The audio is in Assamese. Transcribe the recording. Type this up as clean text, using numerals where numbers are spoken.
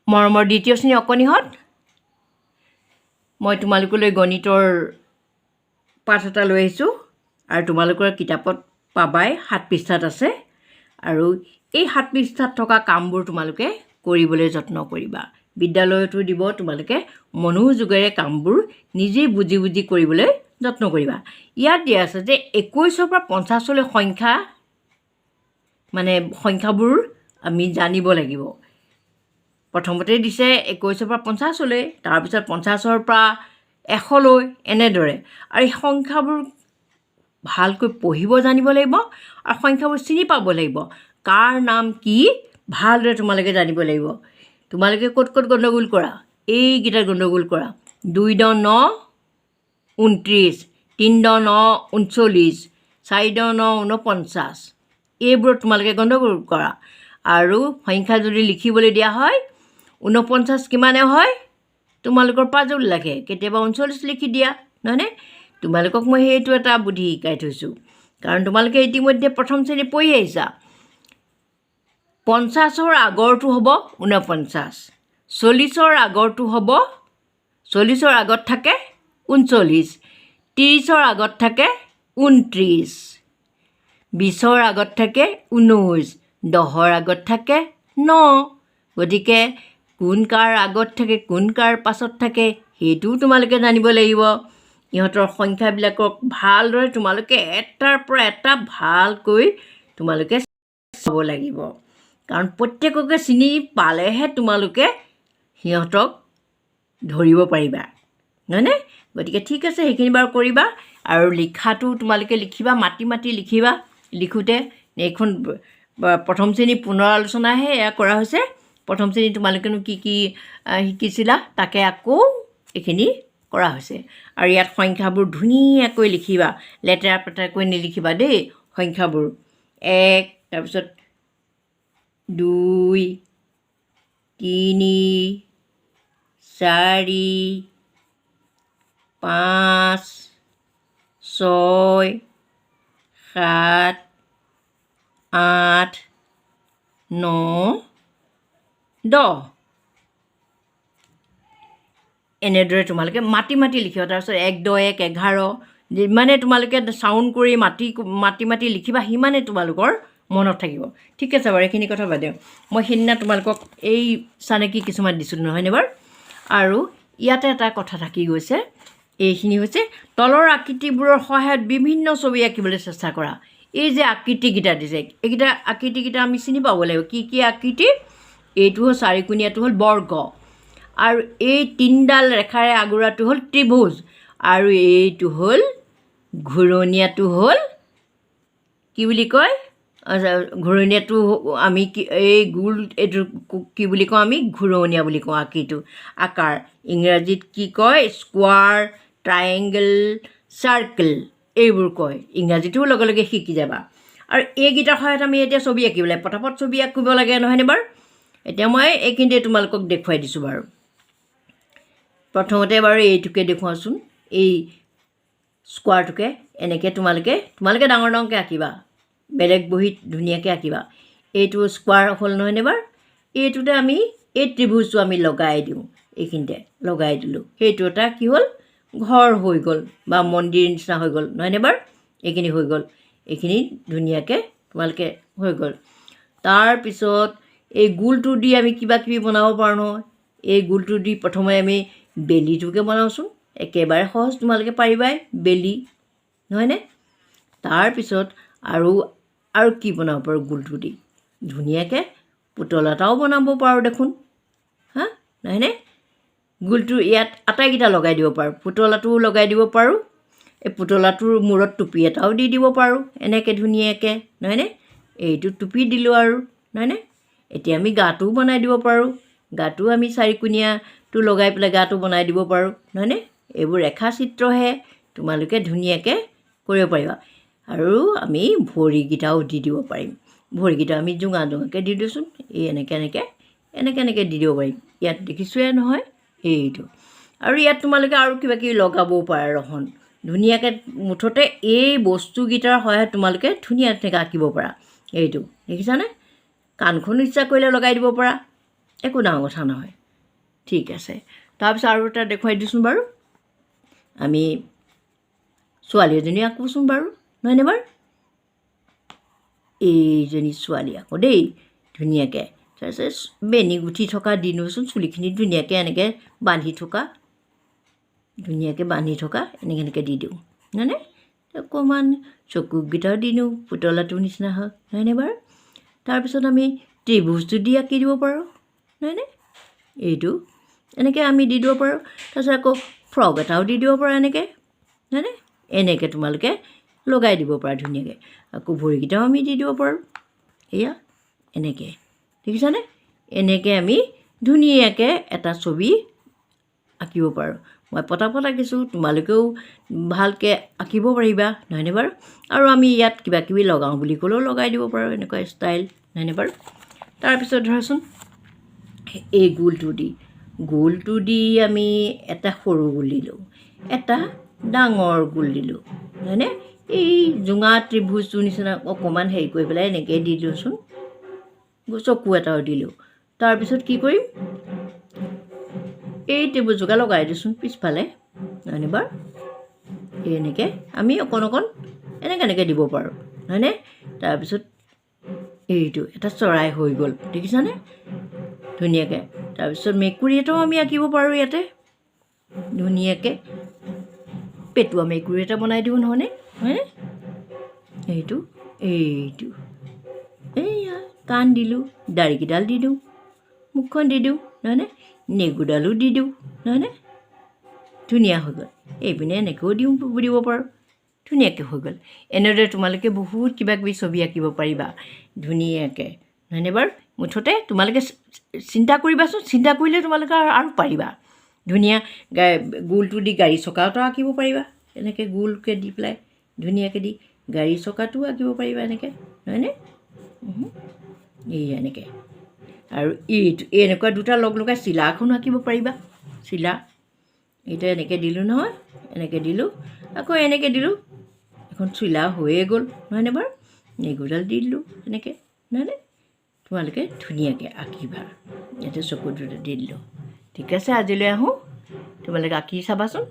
মৰমৰ দ্বিতীয় শ্ৰেণী অকণিহঁত, মই তোমালোকলৈ গণিতৰ পাঠ এটা লৈ আহিছোঁ আৰু তোমালোকৰ কিতাপত পাবাই 7 পৃষ্ঠাত আছে আৰু এই 7 পৃষ্ঠাত থকা কামবোৰ তোমালোকে কৰিবলৈ যত্ন কৰিবা। বিদ্যালয়তো দিব, তোমালোকে মনোযোগেৰে কামবোৰ নিজেই বুজি বুজি কৰিবলৈ যত্ন কৰিবা। ইয়াত দিয়া আছে যে 21ৰ পৰা 50লৈ সংখ্যা মানে সংখ্যাবোৰ আমি জানিব লাগিব। প্ৰথমতে দিছে 21ৰ পৰা 50লৈ, তাৰপিছত 50ৰ পৰা 100লৈ, এনেদৰে। আৰু এই সংখ্যাবোৰ ভালকৈ পঢ়িব জানিব লাগিব আৰু সংখ্যাবোৰ চিনি পাব লাগিব। কাৰ নাম কি ভালদৰে তোমালোকে জানিব লাগিব। তোমালোকে ক'ত ক'ত গণ্ডগোল কৰা, এইকেইটাত গণ্ডগোল কৰা। 2 × 9 = 29, 3 × 9 = 39, 4 × 9 = 49। এইবোৰত তোমালোকে গণ্ডগোল কৰা। আৰু সংখ্যা যদি লিখিবলৈ দিয়া হয় 49 কিমানে হয় তোমালোকৰ পাজল লাগে, কেতিয়াবা 39 লিখি দিয়া, নহয়নে? তোমালোকক মই সেইটো এটা বুদ্ধি শিকাই থৈছোঁ, কাৰণ তোমালোকে ইতিমধ্যে প্ৰথম শ্ৰেণী পঢ়ি আহিছা। 50ৰ আগৰটো হ'ব 49, 40ৰ আগৰটো হ'ব 40ৰ আগত থাকে 39, 30ৰ আগত থাকে 29, 20ৰ আগত থাকে 19, 10ৰ আগত থাকে 9। গতিকে কোন কাৰ আগত থাকে, কোন কাৰ পাছত থাকে, সেইটোও তোমালোকে জানিব লাগিব। ইহঁতৰ সংখ্যাবিলাকক ভালদৰে তোমালোকে এটাৰ পৰা এটা ভালকৈ তোমালোকে চাব লাগিব, কাৰণ প্ৰত্যেককে চিনি পালেহে তোমালোকে সিহঁতক ধৰিব পাৰিবা, নহয়নে? গতিকে ঠিক আছে, সেইখিনি বাৰু কৰিবা। আৰু লিখাটো তোমালোকে লিখিবা, মাতি মাতি লিখিবা। লিখোঁতে এইখন প্ৰথম শ্ৰেণী পুনৰ আলোচনাহে এয়া কৰা হৈছে। প্ৰথম শ্ৰেণী তোমালোকেনো কি কি শিকিছিলা তাকে আকৌ এইখিনি কৰা হৈছে। আৰু ইয়াত সংখ্যাবোৰ ধুনীয়াকৈ লিখিবা, লেতেৰা পেতেৰাকৈ নিলিখিবা দেই। সংখ্যাবোৰ 1, তাৰপিছত 2, 3, 4, 5, 6, 7, 8, 9, 10। এনেদৰে তোমালোকে মাতি মাতি লিখিবা। তাৰপিছত 1, 10, 1, 11। যিমানে তোমালোকে চাউণ্ড কৰি মাতি মাতি লিখিবা সিমানে তোমালোকৰ মনত থাকিব। ঠিক আছে বাৰু, এইখিনি কথা বাদ দিওঁ। মই সেইদিনা তোমালোকক এই চানেকি কিছুমান দিছিলোঁ নহয়নে বাৰু? আৰু ইয়াতে এটা কথা থাকি গৈছে, এইখিনি হৈছে তলৰ আকৃতিবোৰৰ সহায়ত বিভিন্ন ছবি আঁকিবলৈ চেষ্টা কৰা। এই যে আকৃতিকেইটা দিছে, এইকেইটা আকৃতিকেইটা আমি চিনি পাব লাগিব। কি কি আকৃতি? এইটো হ'ল চাৰিকোণীয়াটো হ'ল বৰ্গ, আৰু এই 3ডাল ৰেখাৰে আগুৰাটো হ'ল ত্ৰিভুজ, আৰু এইটো হ'ল ঘূৰণীয়াটো হ'ল কি বুলি কয়? ঘূৰণীয়াটো আমি কি এই গোল এইটো কি বুলি কওঁ? আমি ঘূৰণীয়া বুলি কওঁ আকৃতিটো। আকাৰ ইংৰাজীত কি কয়? স্কোৱাৰ, ট্ৰায়েংগল, চাৰ্কেল, এইবোৰ কয়। ইংৰাজীটোও লগে লগে শিকি যাবা। আৰু এইকেইটাৰ সহায়ত আমি এতিয়া ছবি আঁকিব লাগে, পটাপট ছবি আঁকিব লাগে, নহয়নে বাৰু? এতিয়া মই এইখিনিতে তোমালোকক দেখুৱাই দিছোঁ বাৰু। প্ৰথমতে বাৰু এইটোকে দেখুৱাওঁচোন, এই স্কোৱাৰটোকে। এনেকৈ তোমালোকে ডাঙৰ ডাঙৰকৈ আঁকিবা, বেলেগ বহীত ধুনীয়াকৈ আঁকিবা। এইটো স্কোৱাৰ হ'ল নহয়নে বাৰু? এইটোতে আমি এই ত্ৰিভুজটো আমি লগাই দিওঁ, এইখিনিতে লগাই দিলোঁ। সেইটো এটা কি হ'ল? ঘৰ হৈ গ'ল বা মন্দিৰ নিচিনা হৈ গ'ল, নহয়নে বাৰু? এইখিনি হৈ গ'ল, এইখিনি ধুনীয়াকৈ তোমালোকে হৈ গ'ল। তাৰপিছত এই গোলটো দি আমি কিবা কিবি বনাব পাৰোঁ নহয়। এই গোলটো দি প্ৰথমে আমি বেলিটোকে বনাওঁচোন, একেবাৰে সহজ, তোমালোকে পাৰিবাই বেলি, নহয়নে? তাৰপিছত আৰু কি বনাব পাৰোঁ গোলটো দি? ধুনীয়াকৈ পুতলা এটাও বনাব পাৰোঁ দেখোন, হা, নহয়নে? গোলটো ইয়াত আটাইকেইটা লগাই দিব পাৰোঁ, পুতলাটোও লগাই দিব পাৰোঁ, এই পুতলাটোৰ মূৰত টুপি এটাও দি দিব পাৰোঁ, এনেকৈ ধুনীয়াকৈ, নহয়নে? এইটো টুপি দিলোঁ আৰু, নহয়নে? এতিয়া আমি গাটোও বনাই দিব পাৰোঁ, গাটো আমি চাৰিকোণীয়াটো লগাই পেলাই গাটো বনাই দিব পাৰোঁ, নহয়নে? এইবোৰ ৰেখা চিত্ৰহে, তোমালোকে ধুনীয়াকৈ কৰিব পাৰিবা। আৰু আমি ভৰিকেইটাও দি দিব পাৰিম। ভৰিকেইটা আমি জোঙা জোঙাকৈ দি দিওঁচোন, এই এনেকৈ দি দিব পাৰিম। ইয়াত দেখিছোঁৱে নহয় এইটো। আৰু ইয়াত তোমালোকে আৰু কিবা কিবি লগাবও পাৰা ৰহন, ধুনীয়াকৈ। মুঠতে এই বস্তুকেইটাৰ সহায়ত তোমালোকে ধুনীয়াকৈ আঁকিব পাৰা। এইটো দেখিছানে? কাণখনো ইচ্ছা কৰিলে লগাই দিব পাৰা, একো ডাঙৰ কথা নহয়। ঠিক আছে, তাৰপিছত আৰু এটা দেখুৱাই দিছোঁচোন বাৰু। আমি ছোৱালী এজনী আঁকোচোন বাৰু, নহয়নে বাৰু? এইজনী ছোৱালী আকৌ দেই, ধুনীয়াকৈ। তাৰপিছত বেনী গুঠি থকা দিনোচোন, চুলিখিনি ধুনীয়াকৈ এনেকৈ বান্ধি থকা, ধুনীয়াকৈ বান্ধি থকা এনেকৈ দি দিওঁ, নহয়নে? অকণমান চকুকেইটাও দি দিওঁ, পুতলাটোৰ নিচিনা হয়, নহয়নে বাৰু? তাৰপিছত আমি ত্ৰিভুজটো দি আঁকি দিব পাৰোঁ, নহয়নে? এইটো এনেকৈ আমি দি দিব পাৰোঁ। তাৰপিছত আকৌ ফ্ৰক এটাও দি দিব পাৰোঁ এনেকৈ, নহয়নে? এনেকৈ তোমালোকে লগাই দিব পাৰা ধুনীয়াকৈ। আকৌ ভৰিকেইটাও আমি দি দিব পাৰোঁ, এয়া এনেকৈ, দেখিছানে? এনেকৈ আমি ধুনীয়াকৈ এটা ছবি আঁকিব পাৰোঁ। মই পটাপট আঁকিছোঁ, তোমালোকেও ভালকৈ আঁকিব পাৰিবা, নহয়নে বাৰু? আৰু আমি ইয়াত কিবা কিবি লগাওঁ বুলি ক'লেও লগাই দিব পাৰোঁ, এনেকুৱা ষ্টাইল, নহয়নে বাৰু? তাৰপিছত ধৰাচোন এই গোলটো দি আমি এটা সৰু গোল দিলোঁ, এটা ডাঙৰ গোল দিলোঁ, নহয়নে? এই জোঙা ত্ৰিভুজটোৰ নিচিনা অকণমান হেৰি কৰি পেলাই এনেকৈ দি দিওঁচোন, চকু এটাও দিলোঁ। তাৰপিছত কি কৰিম, এই ত্ৰিভুজকে লগাই দিওঁচোন পিছফালে, নহয়নে বাৰু? এনেকৈ আমি অকণ অকণ এনেকৈ দিব পাৰোঁ, নহয়নে? তাৰপিছত এইটো এটা চৰাই হৈ গ'ল, দেখিছানে? ধুনীয়াকৈ। তাৰপিছত মেকুৰী এটাও আমি আঁকিব পাৰোঁ ইয়াতে, ধুনীয়াকৈ পেটুৱা মেকুৰী এটা বনাই দিওঁ, নহয়নে? হয়নে? এইটো এইয়া কাণ দিলোঁ, দাড়িকেইডাল দি দিওঁ, মুখখন দি দিওঁ, নহয়নে? নেগুৰডালো দি দিওঁ, নহয়নে? ধুনীয়া হৈ গ'ল। এইপিনে এনেকৈও দিব পাৰোঁ, ধুনীয়াকৈ হৈ গ'ল। এনেদৰে তোমালোকে বহুত কিবা কিবি ছবি আঁকিব পাৰিবা ধুনীয়াকৈ, নহয়নে বাৰু? মুঠতে তোমালোকে চিন্তা কৰিবাচোন, চিন্তা কৰিলে তোমালোকে আৰু পাৰিবা। ধুনীয়া গোলটো দি গাড়ী চকা এটাও আঁকিব পাৰিবা, এনেকৈ গোলকৈ দি পেলাই ধুনীয়াকৈ দি গাড়ী চকাটোও আঁকিব পাৰিবা এনেকৈ, নহয়নে? এই এনেকৈ। আৰু এনেকুৱা দুটা লগ লগাই চিলা এখনো আঁকিব পাৰিবা, চিলা। এইটো এনেকৈ দিলোঁ নহয়, এনেকৈ দিলোঁ, আকৌ এনেকৈ দিলোঁ, এখন চিলা হৈয়ে গ'ল, নহয়নে বাৰু? নেগুৰডাল দি দিলোঁ এনেকৈ, নহয়নে? তোমালোকে ধুনীয়াকৈ আঁকিবা। ইয়াতে চকু দুটা দি দিলোঁ। ঠিক আছে, আজিলৈ আহোঁ, তোমালোকে আঁকি চাবাচোন।